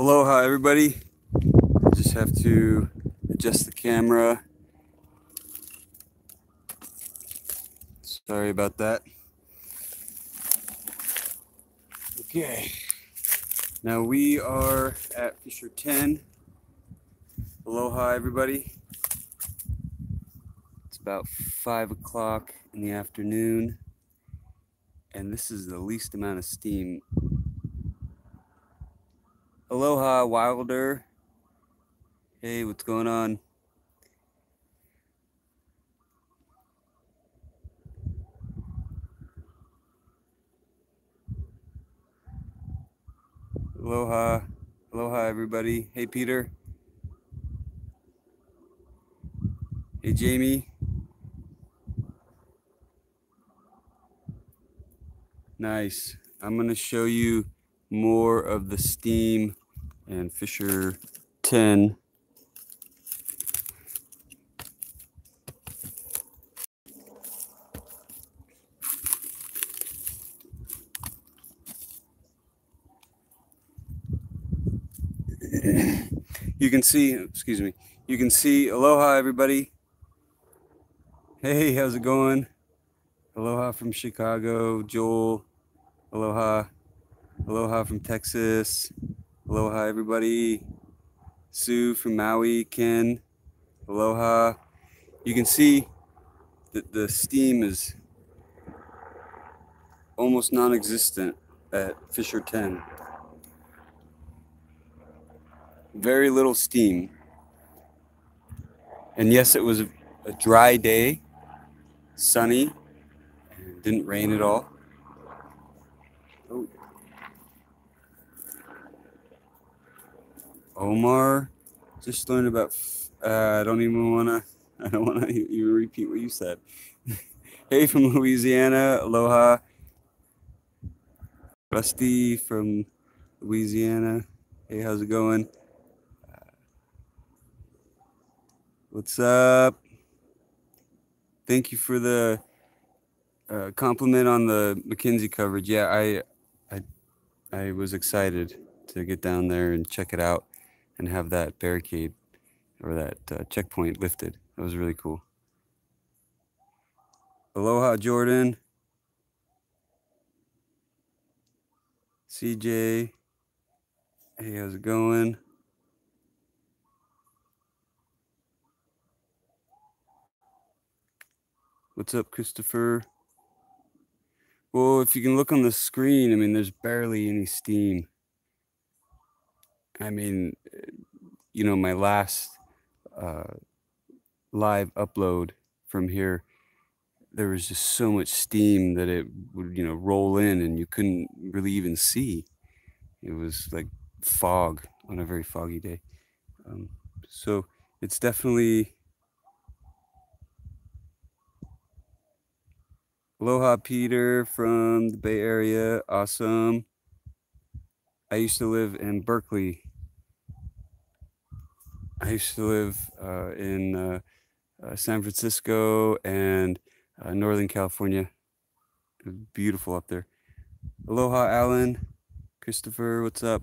Aloha everybody. Just have to adjust the camera. Sorry about that. Okay. Now we are at Fissure 10. Aloha everybody. It's about 5 o'clock in the afternoon. And this is the least amount of steam. Aloha Wilder. Hey, what's going on? Aloha. Aloha everybody. Hey Peter. Hey Jamie. Nice. I'm going to show you more of the steam and Fissure 10. You can see, excuse me, you can see, aloha everybody. Hey, how's it going? Aloha from Chicago, Joel. Aloha. Aloha from Texas. Aloha everybody. Sue from Maui, Ken. Aloha. You can see that the steam is almost non-existent at Fissure 10. Very little steam. And yes, it was a dry day, sunny, and didn't rain at all. Oh. Omar, just learned about, I don't want to even repeat what you said. Hey, from Louisiana, aloha. Rusty from Louisiana, hey, how's it going? What's up? Thank you for the compliment on the McKinsey coverage. Yeah, I was excited to get down there and check it out and have that barricade or that checkpoint lifted. That was really cool. Aloha, Jordan. CJ. Hey, how's it going? What's up, Christopher? Well, if you can look on the screen, I mean, there's barely any steam. I mean, you know, my last live upload from here, there was just so much steam that it would, you know, roll in and you couldn't really even see. It was like fog on a very foggy day. So it's definitely... Aloha, Peter from the Bay Area. Awesome. I used to live in Berkeley. I used to live in San Francisco and Northern California. It was beautiful up there. Aloha, Alan. Christopher, what's up?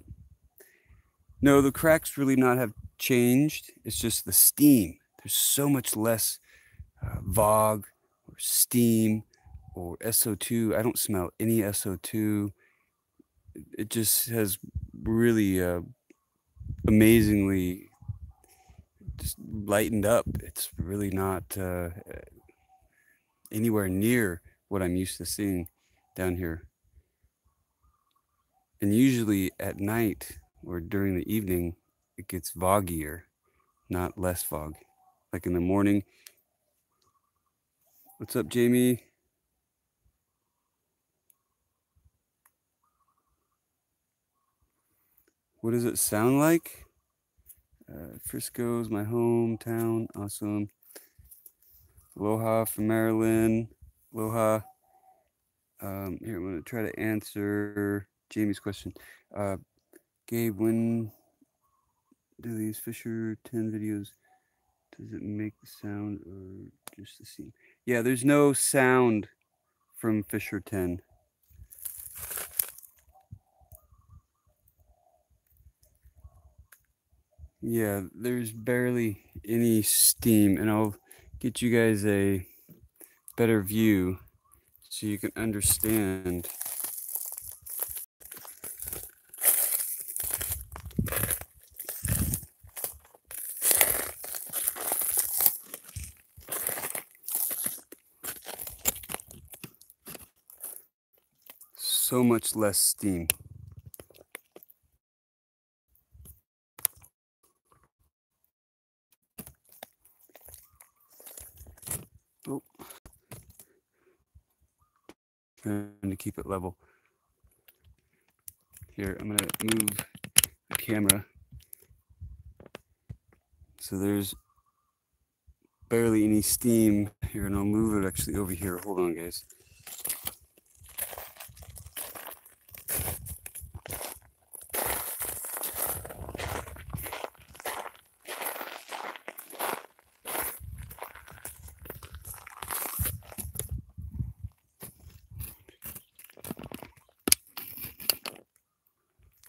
No, the cracks really not have changed. It's just the steam. There's so much less fog or steam or SO2. I don't smell any SO2. It just has really amazingly just lightened up. It's really not anywhere near what I'm used to seeing down here. And usually at night or during the evening, it gets foggier, not less fog. Like in the morning. What's up, Jamie? What does it sound like? Frisco's my hometown. Awesome. Aloha from Maryland. Aloha. Here, I'm going to try to answer Jamie's question. Gabe, when do these Fissure 10 videos, does it make the sound or just the scene? Yeah, there's no sound from Fissure 10. Yeah, there's barely any steam, and I'll get you guys a better view so you can understand. So much less steam. Oh, trying to keep it level. Here, I'm gonna move the camera. So there's barely any steam here, and I'll move it actually over here. Hold on, guys.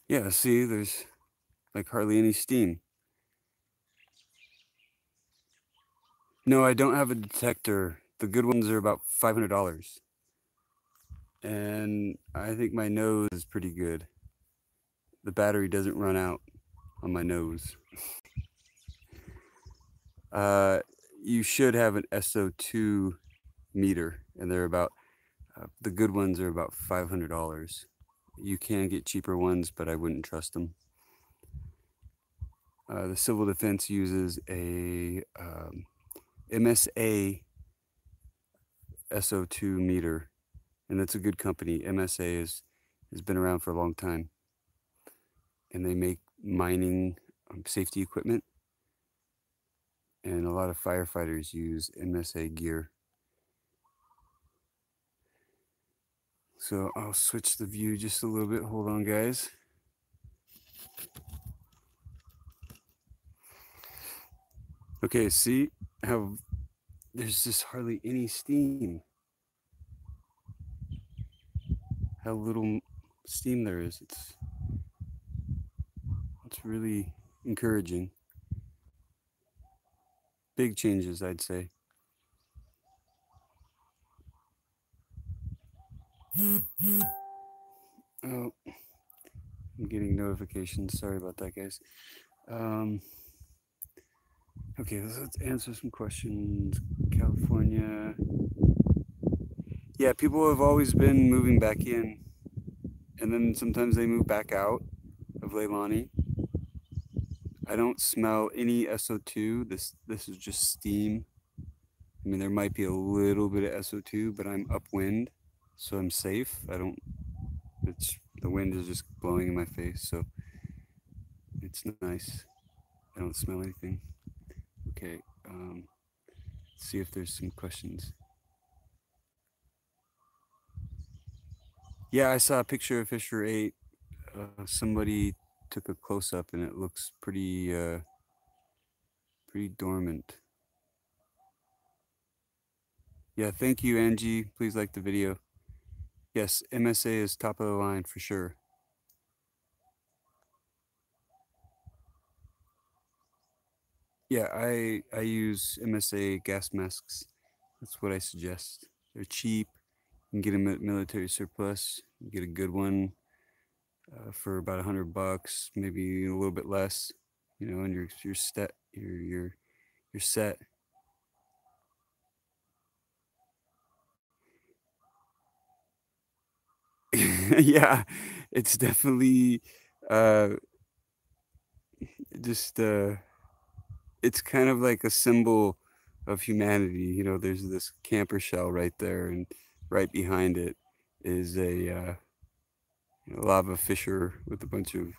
Yeah, see, there's like hardly any steam. No, I don't have a detector. The good ones are about $500. And I think my nose is pretty good. The battery doesn't run out on my nose. You should have an SO2 meter, and they're about, the good ones are about $500. You can get cheaper ones, but I wouldn't trust them. The Civil Defense uses a MSA SO2 meter, and that's a good company. MSA has been around for a long time, and they make mining safety equipment, and a lot of firefighters use MSA gear. So I'll switch the view just a little bit. Hold on, guys. Okay, see how there's just hardly any steam. How little steam there is. It's really encouraging. Big changes, I'd say. Oh, I'm getting notifications. Sorry about that, guys. Okay, let's answer some questions. California. Yeah, people have always been moving back in, and then sometimes they move back out of Leilani. I don't smell any SO2. This is just steam. I mean, there might be a little bit of SO2, but I'm upwind, so I'm safe. The wind is just blowing in my face, so it's nice. I don't smell anything. Okay, let's see if there's some questions. Yeah, I saw a picture of Fissure 8. Somebody took a close-up, and it looks pretty dormant. Yeah, thank you, Angie. Please like the video. Yes, MSA is top of the line for sure. Yeah, I use MSA gas masks. That's what I suggest. They're cheap. You can get them at military surplus. You get a good one for about $100, maybe a little bit less. You know, and you're set. Yeah, it's definitely just it's kind of like a symbol of humanity. You know, there's this camper shell right there, and right behind it is a lava fissure with a bunch of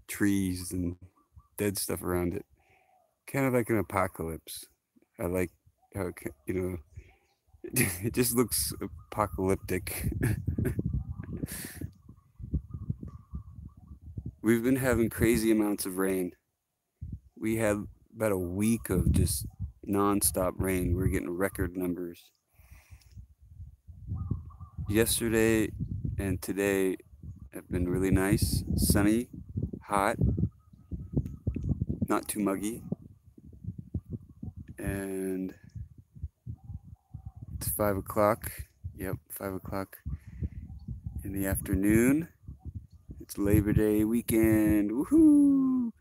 trees and dead stuff around it. Kind of like an apocalypse. I like how, you know, it just looks apocalyptic. We've been having crazy amounts of rain. We had about a week of just non-stop rain. We're getting record numbers. Yesterday and today have been really nice, sunny, hot. not too muggy. And it's 5 o'clock. Yep, 5 o'clock in the afternoon. It's Labor Day weekend. Woohoo!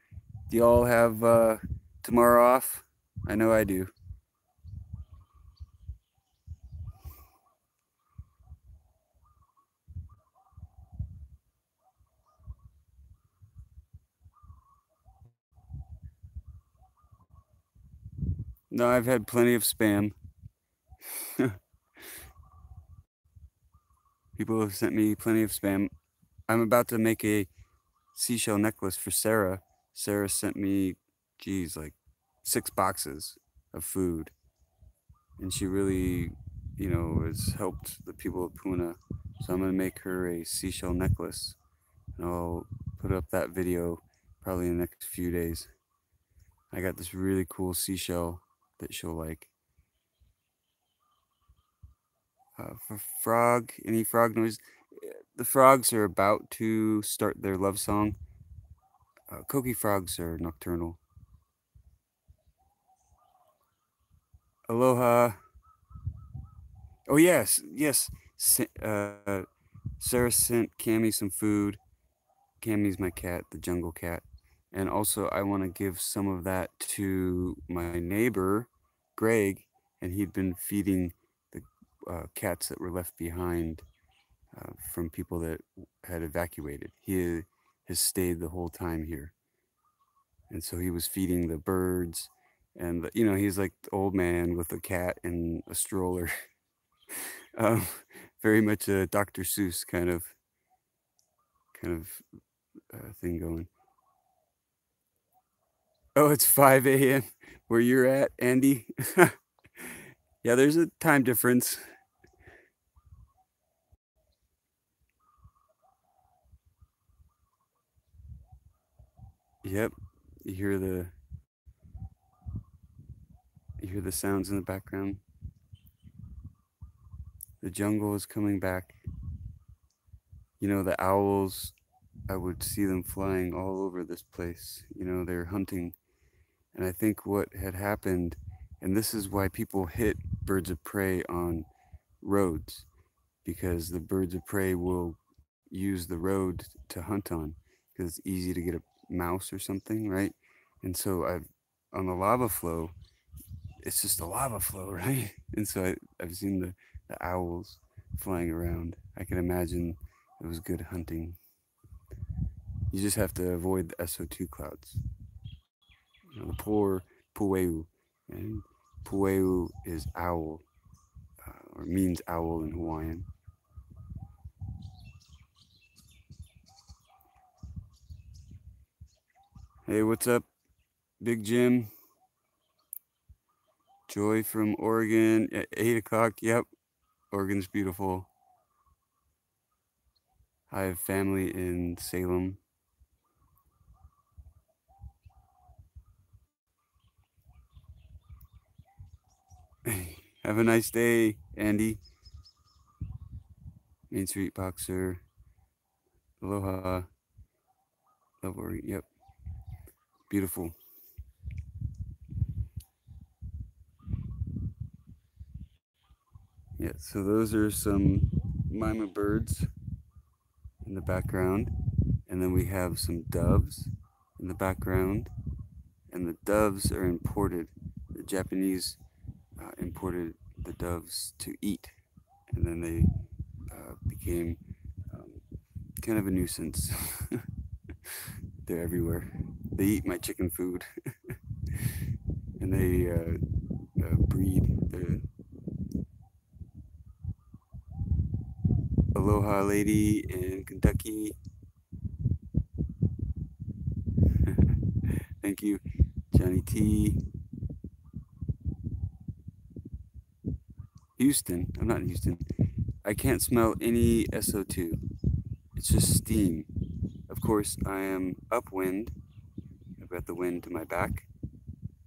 Do y'all have tomorrow off? I know I do. No, I've had plenty of spam. People have sent me plenty of spam. I'm about to make a seashell necklace for Sarah. Sarah sent me, geez, like 6 boxes of food. And she really, has helped the people of Puna. So I'm going to make her a seashell necklace. And I'll put up that video probably in the next few days. I got this really cool seashell that she'll like. For frog, any frog noise? The frogs are about to start their love song. Coqui frogs are nocturnal. Aloha. Oh yes, yes. Sarah sent Cammy some food. Cammy's my cat, the jungle cat. And also I want to give some of that to my neighbor, Greg, and he'd been feeding the cats that were left behind from people that had evacuated. He has stayed the whole time here. And so he was feeding the birds and, he's like the old man with a cat and a stroller. Very much a Dr. Seuss kind of thing going. Oh, it's 5 a.m. where you're at, Andy. Yeah, there's a time difference. Yep, you hear the sounds in the background. The jungle is coming back. The owls, I would see them flying all over this place. They're hunting. And I think what had happened, and this is why people hit birds of prey on roads, because the birds of prey will use the road to hunt on, because it's easy to get a mouse or something, right? And so on the lava flow, it's just a lava flow, right? And so I've seen the owls flying around. I can imagine it was good hunting. You just have to avoid the SO2 clouds. The poor Pueu, and Pueu is owl, or means owl in Hawaiian. Hey, what's up, Big Jim? Joy from Oregon at 8 o'clock. Yep, Oregon's beautiful. I have family in Salem. Have a nice day, Andy. Main Street Boxer. Aloha. Love Oregon. Yep. Beautiful. Yeah, so those are some mima birds in the background. And then we have some doves in the background. And the doves are imported. The Japanese imported the doves to eat. And then they became kind of a nuisance. They're everywhere. They eat my chicken food. And they breed. Aloha lady in Kentucky. Thank you, Johnny T. Houston. I'm not in Houston. I can't smell any SO2. It's just steam. Of course, I am upwind. I've got the wind to my back,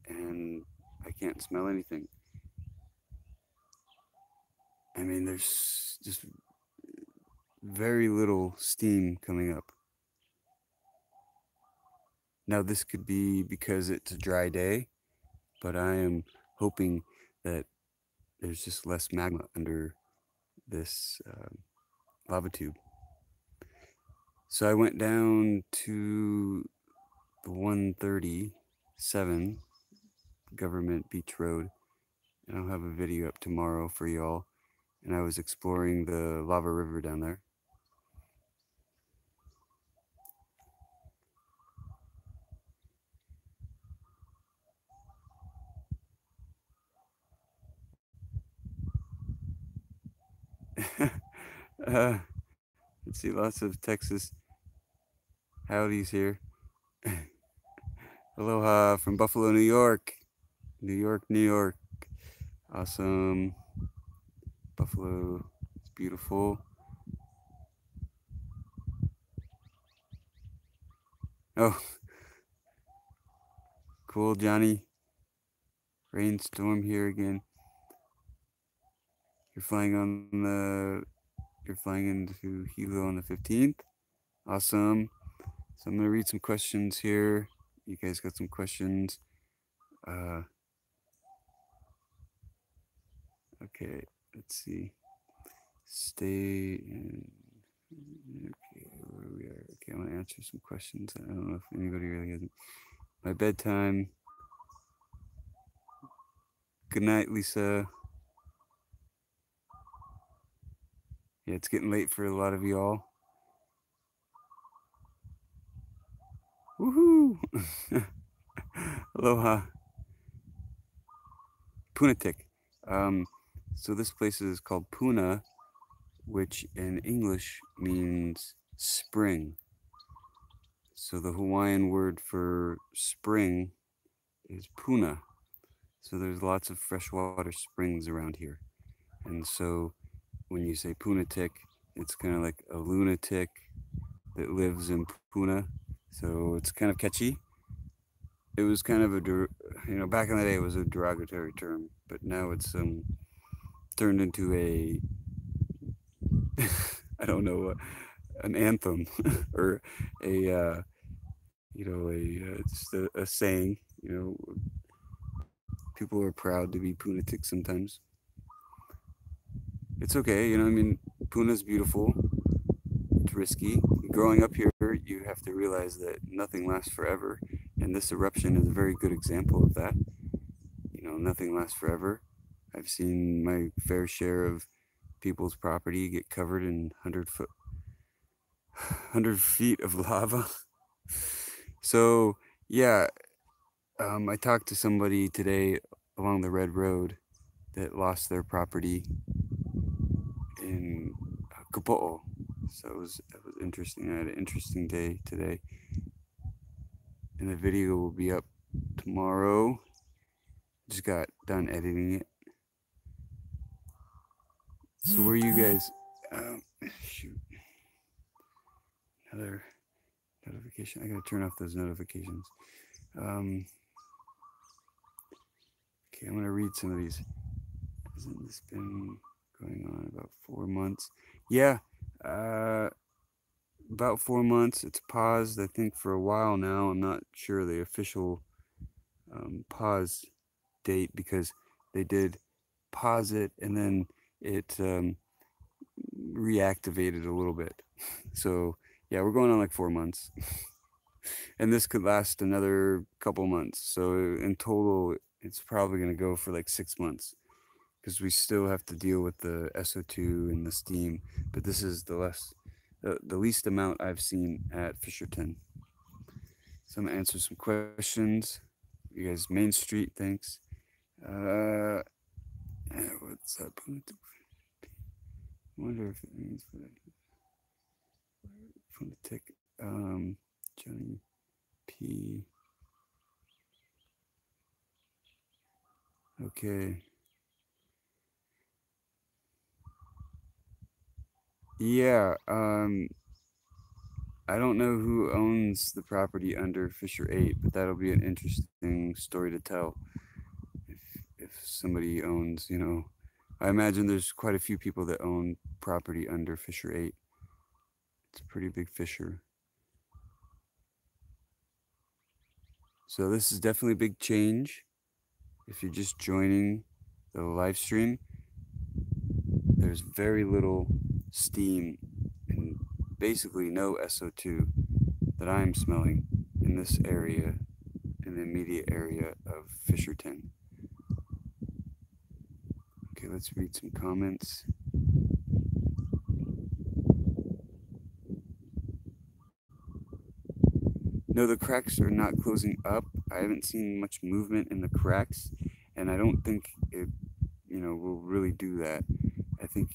and I can't smell anything. I mean, there's just very little steam coming up. Now, this could be because it's a dry day, but I am hoping that there's just less magma under this lava tube. So I went down to the 137 Government Beach Road, and I'll have a video up tomorrow for y'all. And I was exploring the lava river down there. Let's see, lots of Texas howdies here. Aloha from Buffalo, New York. New York, New York. Awesome. Buffalo is beautiful. Oh, cool, Johnny. Rainstorm here again. You're flying into Hilo on the 15th. Awesome. So I'm gonna read some questions here. You guys got some questions? Okay, let's see. Stay in. Okay, where we are. Okay, I'm gonna answer some questions. I don't know if anybody really hasn't. My bedtime. Good night, Lisa. Yeah, it's getting late for a lot of y'all. Woohoo! Aloha. Punatik. So this place is called Puna, which in English means spring. So the Hawaiian word for spring is Puna. So there's lots of freshwater springs around here. And so when you say Punatik, it's kind of like a lunatic that lives in Puna. So it's kind of catchy. It was kind of back in the day it was a derogatory term, but now it's turned into a I don't know, an anthem or a just a saying. People are proud to be Punatic sometimes. It's okay, I mean, Puna's beautiful. It's risky. Growing up here, you have to realize that nothing lasts forever, and this eruption is a very good example of that. Nothing lasts forever. I've seen my fair share of people's property get covered in 100 feet of lava. So yeah, I talked to somebody today along the Red Road that lost their property in Kupo'o. So it was interesting. I had an interesting day today, and the video will be up tomorrow. Just got done editing it. So where you guys? Shoot, another notification. I gotta turn off those notifications. Okay, I'm gonna read some of these. Hasn't this been going on about 4 months? Yeah, about 4 months. It's paused, I think, for a while now. I'm not sure the official pause date, because they did pause it and then it reactivated a little bit. So yeah, we're going on like 4 months. And this could last another couple months. So in total, it's probably going to go for like 6 months, because we still have to deal with the SO2 and the steam. But this is the least amount I've seen at Fissure 10. So I'm going to answer some questions. You guys, Main Street, thanks. What's up? I wonder if it means from the tick. Johnny P. Okay. Yeah. I don't know who owns the property under Fissure 8, but that'll be an interesting story to tell. If somebody owns, I imagine there's quite a few people that own property under Fissure 8. It's a pretty big fissure. So this is definitely a big change. If you're just joining the live stream, there's very little steam and basically no SO2 that I'm smelling in this area, in the immediate area of Fissure. Okay, let's read some comments. No, the cracks are not closing up. I haven't seen much movement in the cracks, and I don't think it, will really do that. I think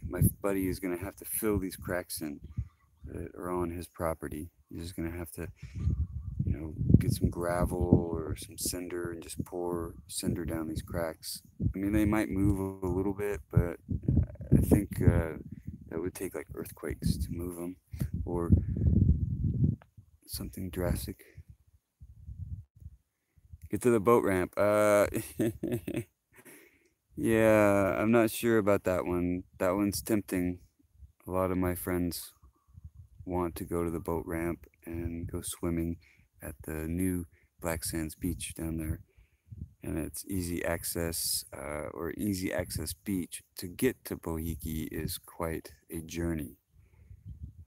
my buddy is going to have to fill these cracks in that are on his property. He's just going to have to, get some gravel or some cinder and just pour cinder down these cracks. I mean, they might move a little bit, but I think that would take like earthquakes to move them or something drastic. Get to the boat ramp. Yeah, I'm not sure about that one. That one's tempting. A lot of my friends want to go to the boat ramp and go swimming at the new Black Sands Beach down there. And it's easy access, or easy access beach. To get to Bohiki is quite a journey.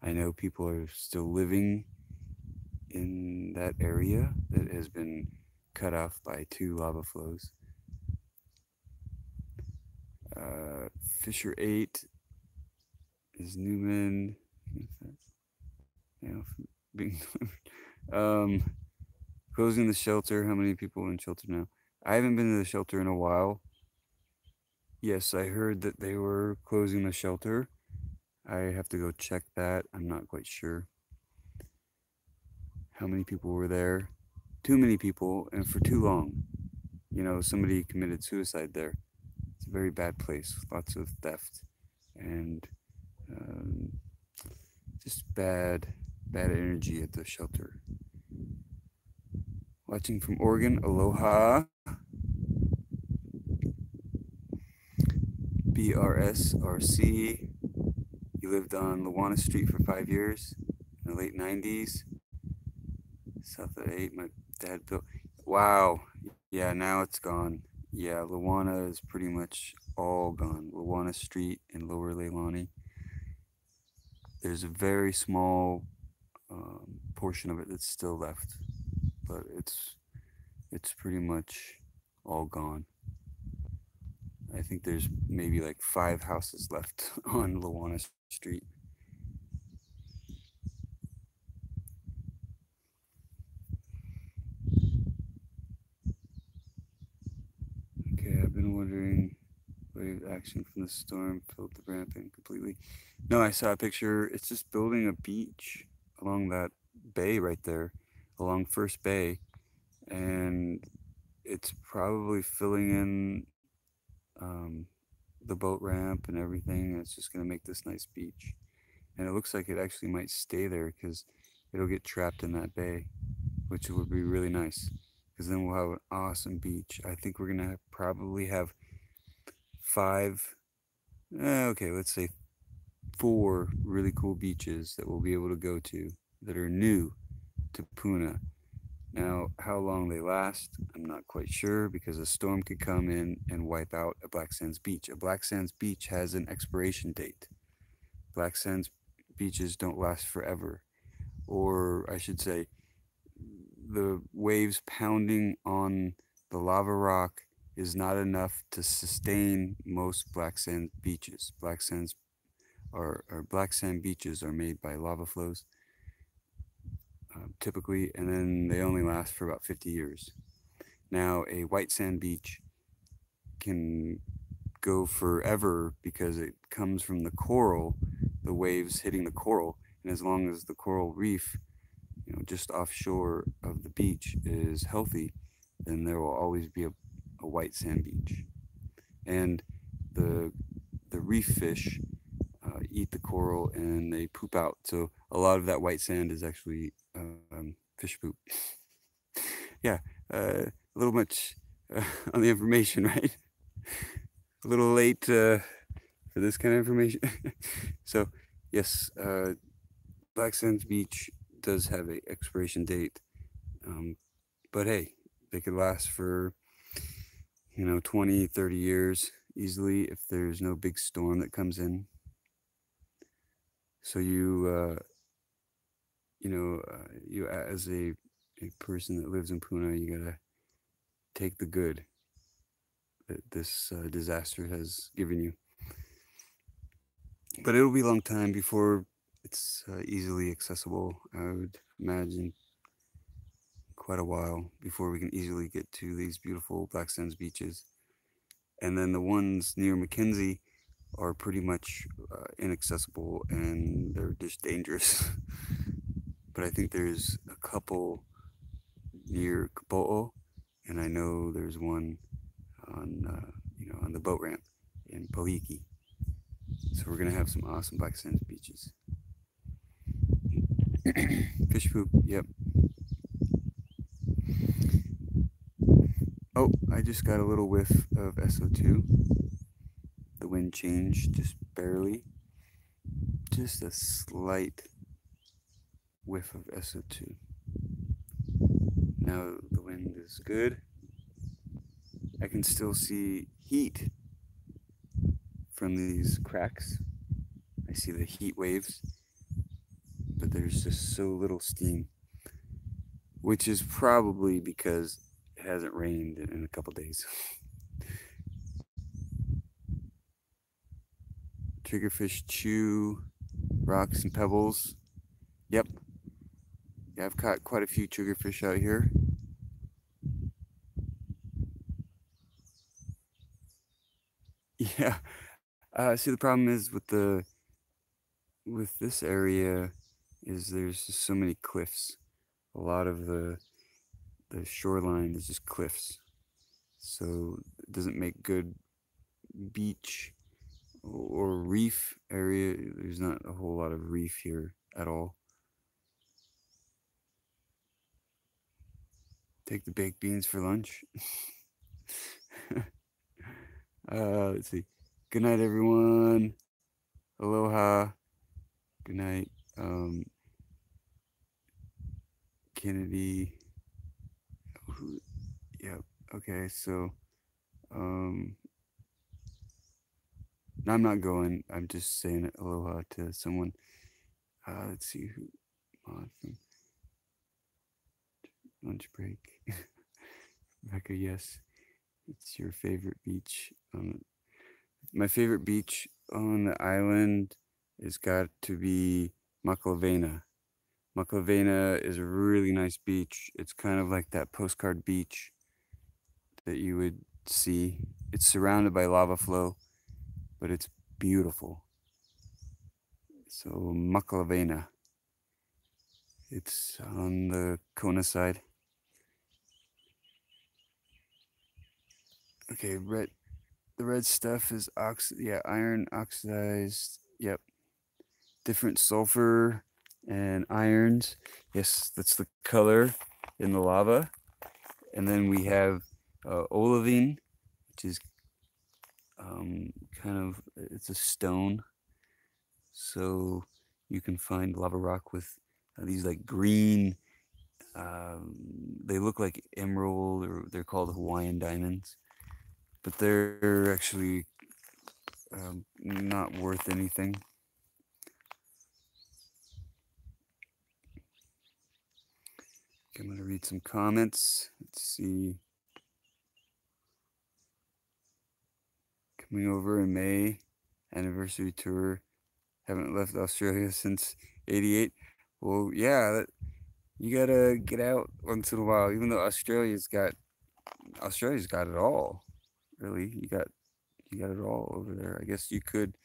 I know people are still living in that area that has been cut off by 2 lava flows. Fissure 8 is Newman. Being closing the shelter. How many people are in shelter now? I haven't been to the shelter in a while. Yes, I heard that they were closing the shelter. I have to go check that. I'm not quite sure how many people were there. Too many people and for too long. Somebody committed suicide there. It's a very bad place. Lots of theft and just bad energy at the shelter. Watching from Oregon, aloha. BRSRC. He lived on Leilani Street for 5 years in the late 90s. South of 8, my dad built. Wow. Yeah, now it's gone. Yeah, Leilani is pretty much all gone. Leilani Street in Lower Leilani. There's a very small portion of it that's still left, but it's pretty much all gone. I think there's maybe like 5 houses left on Leilani Street. Okay, I've been wondering, wave action from the storm filled the ramp in completely. No, I saw a picture. It's just building a beach along that bay right there, along First Bay, and it's probably filling in the boat ramp and everything. And it's just going to make this nice beach. And it looks like it actually might stay there because it'll get trapped in that bay, which would be really nice because then we'll have an awesome beach. I think we're going to probably have 5, okay, let's say 4 really cool beaches that we'll be able to go to that are new to Puna. Now, how long they last, I'm not quite sure because a storm could come in and wipe out a Black Sands beach. A Black Sands beach has an expiration date. Black Sands beaches don't last forever. Or I should say, the waves pounding on the lava rock is not enough to sustain most Black Sand beaches. Black sand beaches are made by lava flows. Typically, and then they only last for about 50 years. Now, a white sand beach can go forever because it comes from the coral, the waves hitting the coral, and as long as the coral reef, just offshore of the beach is healthy, then there will always be a white sand beach. And the reef fish eat the coral and they poop out. So a lot of that white sand is actually fish poop. Yeah, a little much on the information, right? A little late for this kind of information. So yes, Black Sands Beach does have an expiration date, But hey, they could last for, 20, 30 years easily if there's no big storm that comes in. So you as a person that lives in Puna, you gotta take the good that this disaster has given you. But it'll be a long time before it's easily accessible. I would imagine quite a while before we can easily get to these beautiful black sands beaches. And then the ones near Mackenzie are pretty much inaccessible, and they're just dangerous. But I think there's a couple near Kapo'o, and I know there's one on on the boat ramp in Pohiki. So we're gonna have some awesome black sands beaches. Fish poop, yep. Oh, I just got a little whiff of SO2. The wind changed just barely. Just a slight whiff of SO2. Now the wind is good. I can still see heat from these cracks. I see the heat waves, but there's just so little steam, which is probably because it hasn't rained in a couple days. Triggerfish chew rocks and pebbles. Yep. Yeah, I've caught quite a few triggerfish out here. Yeah. See, the problem is with this area is there's just so many cliffs. A lot of the shoreline is just cliffs, so it doesn't make good beach or reef area. There's not a whole lot of reef here at all. Take the baked beans for lunch. Let's see. Good night, everyone. Aloha. Good night. Kennedy. Yeah. Okay. So, no, I'm not going. I'm just saying aloha to someone. Let's see who. From lunch break. Rebecca, yes. It's your favorite beach. My favorite beach on the island has got to be Maklavena. Maklavena is a really nice beach. It's kind of like that postcard beach that you would see. It's surrounded by lava flow, but it's beautiful. So Maklavena. It's on the Kona side. Okay, the red stuff is iron oxidized. Yep. Different sulfur and irons. Yes, that's the color in the lava. And then we have olivine, which is it's a stone. So you can find lava rock with these like green, they look like emerald, or they're called Hawaiian diamonds, but they're actually not worth anything. Okay, I'm going to read some comments. Let's see. Coming over in May, anniversary tour. Haven't left Australia since '88. Well, yeah, you gotta get out once in a while. Even though Australia's got it all. Really, you got it all over there. I guess you could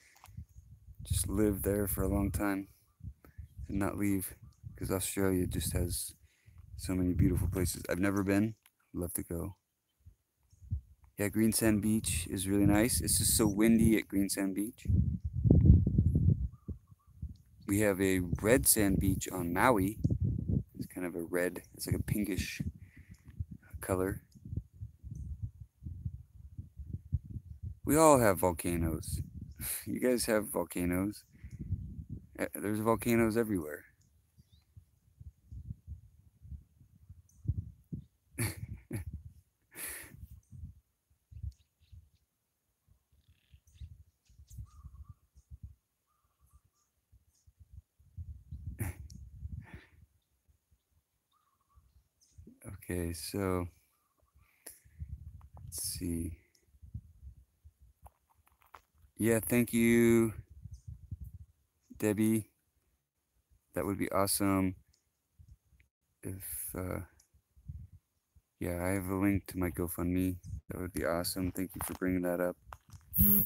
just live there for a long time and not leave, because Australia just has so many beautiful places. I've never been. I'd love to go. Yeah, Green Sand Beach is really nice. It's just so windy at Green Sand Beach. We have a red sand beach on Maui. It's kind of a red, it's like a pinkish color. We all have volcanoes. You guys have volcanoes. There's volcanoes everywhere. Okay, so let's see. Yeah, thank you, Debbie. That would be awesome. If yeah, I have a link to my GoFundMe. That would be awesome. Thank you for bringing that up. I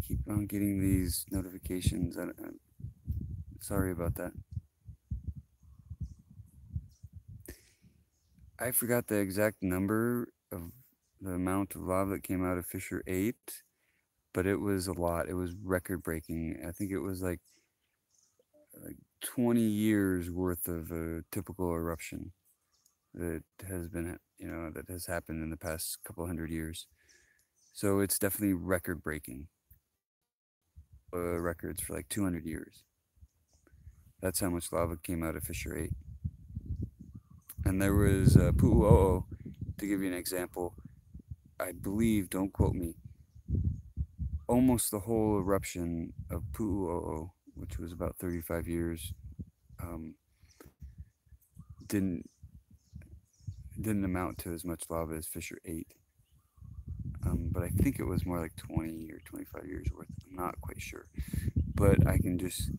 keep on getting these notifications. I'm sorry about that. I forgot the exact number of the amount of lava that came out of Fissure 8, but it was a lot. It was record breaking. I think it was like 20 years worth of a typical eruption that has been, that has happened in the past couple hundred years. So it's definitely record breaking. Records for like 200 years. That's how much lava came out of Fissure 8. And there was Pu'u'o'o, to give you an example, I believe, don't quote me, almost the whole eruption of Pu'u'o'o, which was about 35 years, didn't amount to as much lava as Fissure 8. But I think it was more like 20 or 25 years worth. I'm not quite sure. But I can just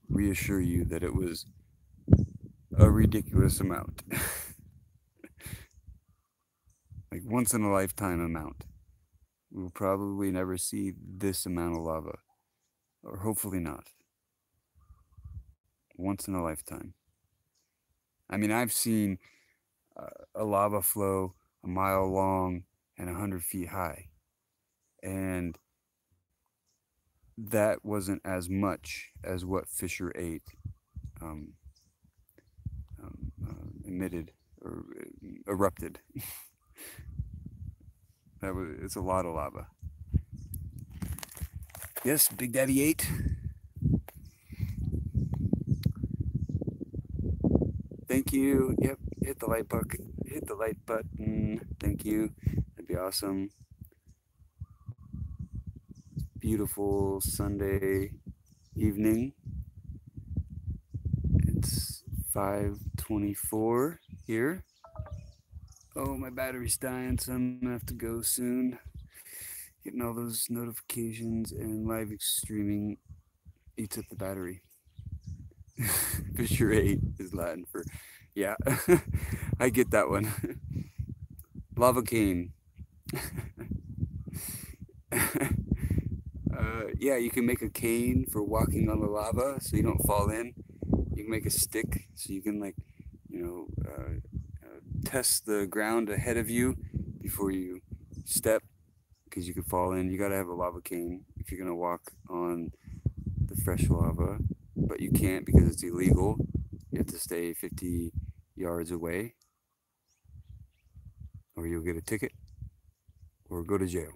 reassure you that it was a ridiculous amount. Like once in a lifetime amount. We'll probably never see this amount of lava. Or hopefully not. Once in a lifetime. I mean, I've seen a lava flow a mile long and 100 feet high. And that wasn't as much as what Fissure 8 emitted or erupted. It's a lot of lava. Yes, Big Daddy 8. Thank you. Yep, hit the like button. Hit the like button. Thank you. That'd be awesome. Beautiful Sunday evening. It's 5:24 here. Oh, my battery's dying, so I'm gonna have to go soon. Getting all those notifications and live streaming eats up the battery. Fissure 8 is Latin for, yeah, I get that one. Lava cane. Yeah, you can make a cane for walking on the lava so you don't fall in. You can make a stick so you can, like, test the ground ahead of you before you step, because you could fall in. You gotta have a lava cane if you're gonna walk on the fresh lava, but you can't because it's illegal. You have to stay 50 yards away, or you'll get a ticket or go to jail.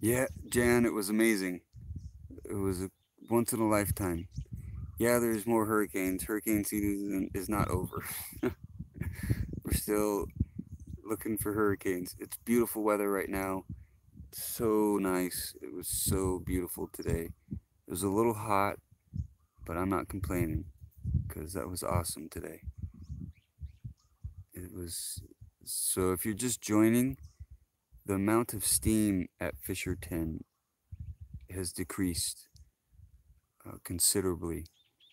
Yeah, Jan, it was amazing. It was a once in a lifetime. Yeah, there's more hurricanes. Hurricane season is not over. We're still looking for hurricanes. It's beautiful weather right now. So nice. It was so beautiful today. It was a little hot, but I'm not complaining because that was awesome today. It was, so if you're just joining, the amount of steam at Fissure 10 has decreased considerably.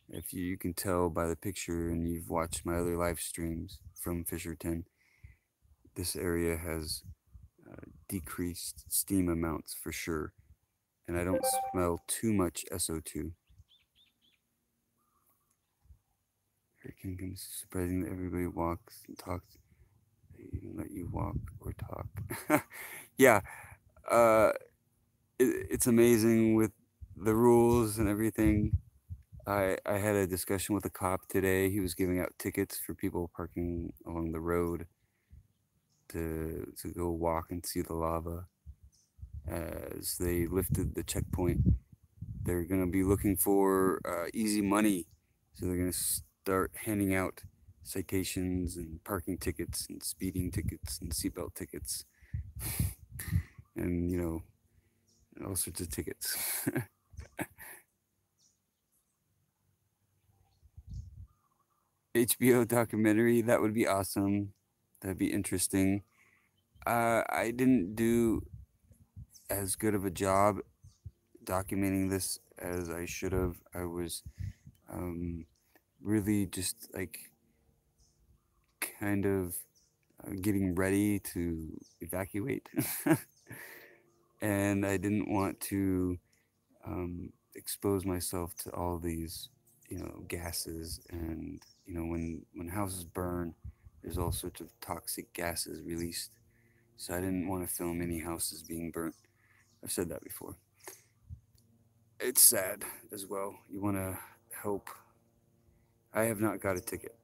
If you can tell by the picture and you've watched my other live streams from Fissure 10, this area has decreased steam amounts for sure. And I don't smell too much SO2. Hurricane comes surprising that everybody walks and talks. They even let you walk or talk. Yeah, it's amazing with the rules and everything. I had a discussion with a cop today. He was giving out tickets for people parking along the road to go walk and see the lava. As they lifted the checkpoint, they're going to be looking for easy money. So they're going to start handing out citations and parking tickets and speeding tickets and seatbelt tickets and, you know, all sorts of tickets. HBO documentary, that would be awesome. That'd be interesting. I didn't do as good of a job documenting this as I should have. I was really just like kind of getting ready to evacuate. And I didn't want to expose myself to all these, gases. And, when houses burn, there's all sorts of toxic gases released. So I didn't want to film any houses being burnt. I've said that before. It's sad as well. You want to help. I have not got a ticket.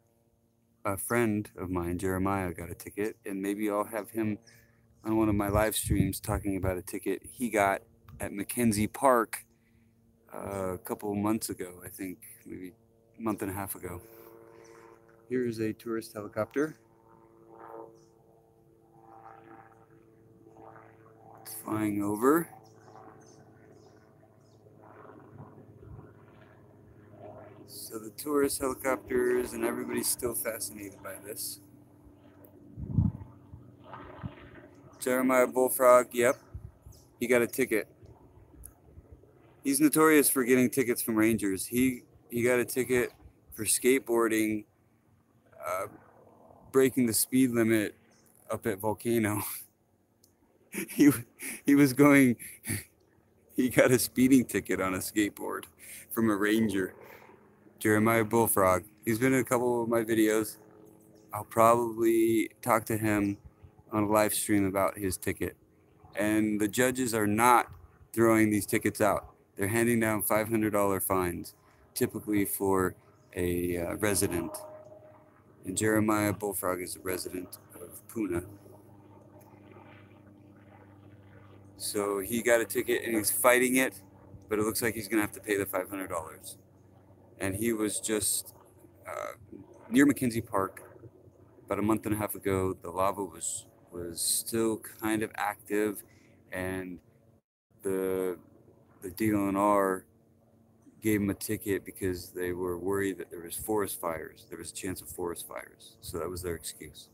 A friend of mine, Jeremiah, got a ticket, and maybe I'll have him on one of my live streams talking about a ticket he got at Mackenzie Park a couple of months ago, I think, maybe a month and a half ago. Here's a tourist helicopter. It's flying over. So the tourist helicopters, and everybody's still fascinated by this. Jeremiah Bullfrog, yep, he got a ticket. He's notorious for getting tickets from rangers. He got a ticket for skateboarding, breaking the speed limit up at Volcano. he was going. He got a speeding ticket on a skateboard from a ranger. Jeremiah Bullfrog. He's been in a couple of my videos. I'll probably talk to him on a live stream about his ticket. And the judges are not throwing these tickets out. They're handing down $500 fines, typically for a resident. And Jeremiah Bullfrog is a resident of Puna. So he got a ticket and he's fighting it, but it looks like he's gonna have to pay the $500. And he was just near Mackenzie Park about a month and a half ago. The lava was still kind of active, and the DLNR gave him a ticket because they were worried that there was forest fires. There was a chance of forest fires, so that was their excuse.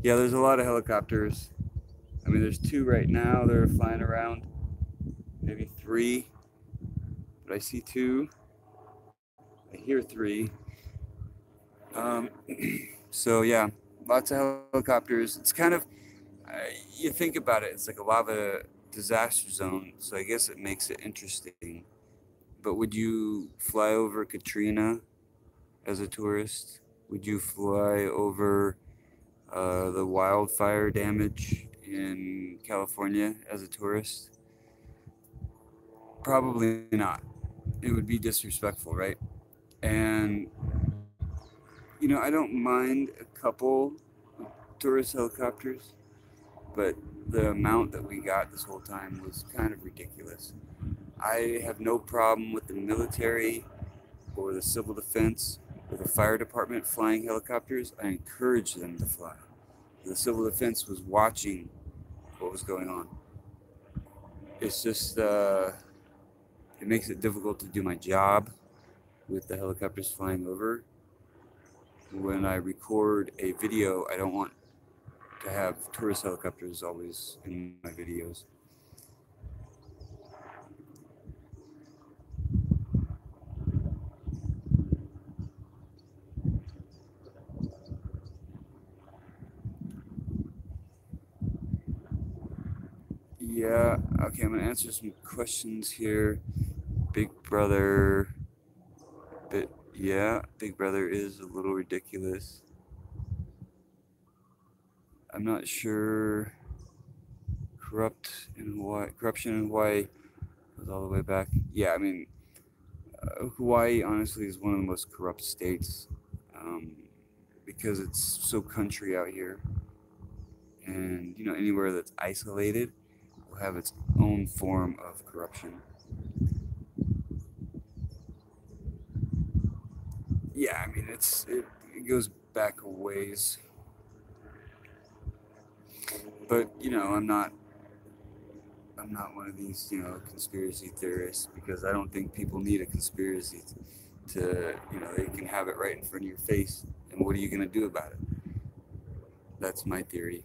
Yeah, there's a lot of helicopters. I mean, there's 2 right now that are flying around, maybe 3, but I see 2. I hear 3. So yeah, lots of helicopters. It's kind of, you think about it, it's like a lava disaster zone, so I guess it makes it interesting. But would you fly over Katrina as a tourist? Would you fly over the wildfire damage in California as a tourist? Probably not. It would be disrespectful, right? And I don't mind a couple tourist helicopters, but the amount that we got this whole time was kind of ridiculous. I have no problem with the military or the civil defense or the fire department flying helicopters. I encourage them to fly. The civil defense was watching what was going on. It's just, it makes it difficult to do my job with the helicopters flying over. When I record a video, I don't want to have tourist helicopters always in my videos. Yeah, okay, I'm gonna answer some questions here. Big Brother, Big Brother is a little ridiculous. I'm not sure. Corruption in Hawaii goes all the way back. Yeah, I mean, Hawaii honestly is one of the most corrupt states because it's so country out here, and anywhere that's isolated will have its own form of corruption. Yeah, I mean it goes back a ways, but I'm not I'm not one of these, you know, conspiracy theorists, because I don't think people need a conspiracy to, you know, they can have it right in front of your face, and what are you going to do about it? That's my theory.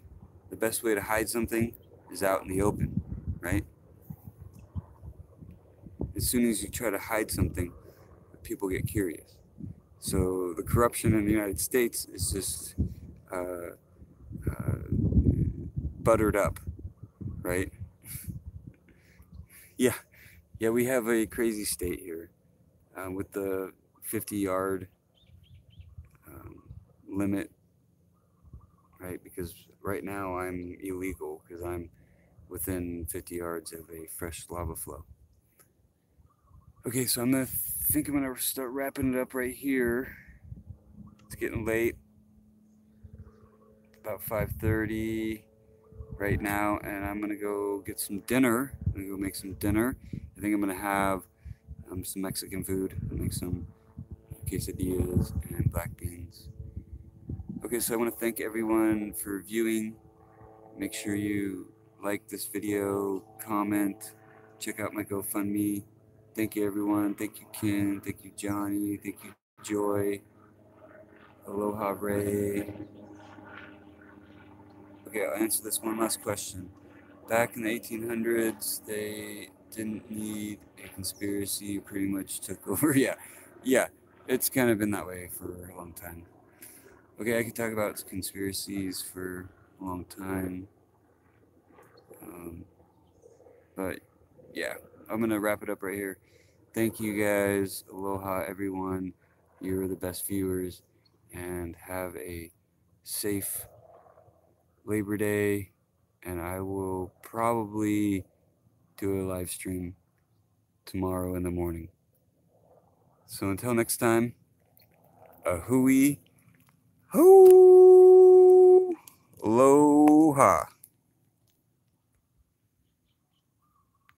The best way to hide something is out in the open, right? As soon as you try to hide something, people get curious. So the corruption in the United States is just buttered up, right? Yeah, yeah, we have a crazy state here with the 50-yard limit, right? Because right now I'm illegal because I'm within 50 yards of a fresh lava flow. Okay, so I'm gonna start wrapping it up right here. It's getting late, about 5:30 right now, and I'm gonna go get some dinner. I'm gonna go make some dinner. I think I'm gonna have some Mexican food. I'll make some quesadillas and black beans. Okay, so I want to thank everyone for viewing. Make sure you like this video, comment, check out my GoFundMe. Thank you, everyone. Thank you, Ken. Thank you, Johnny. Thank you, Joy. Aloha, Ray. Okay, I'll answer this one last question. Back in the 1800s, they didn't need a conspiracy, pretty much took over. Yeah, it's kind of been that way for a long time. Okay, I could talk about conspiracies for a long time. But yeah, I'm going to wrap it up right here. Thank you guys. Aloha, everyone. You're the best viewers. And have a safe Labor Day. And I will probably do a live stream tomorrow in the morning. So until next time, a hui ho, aloha.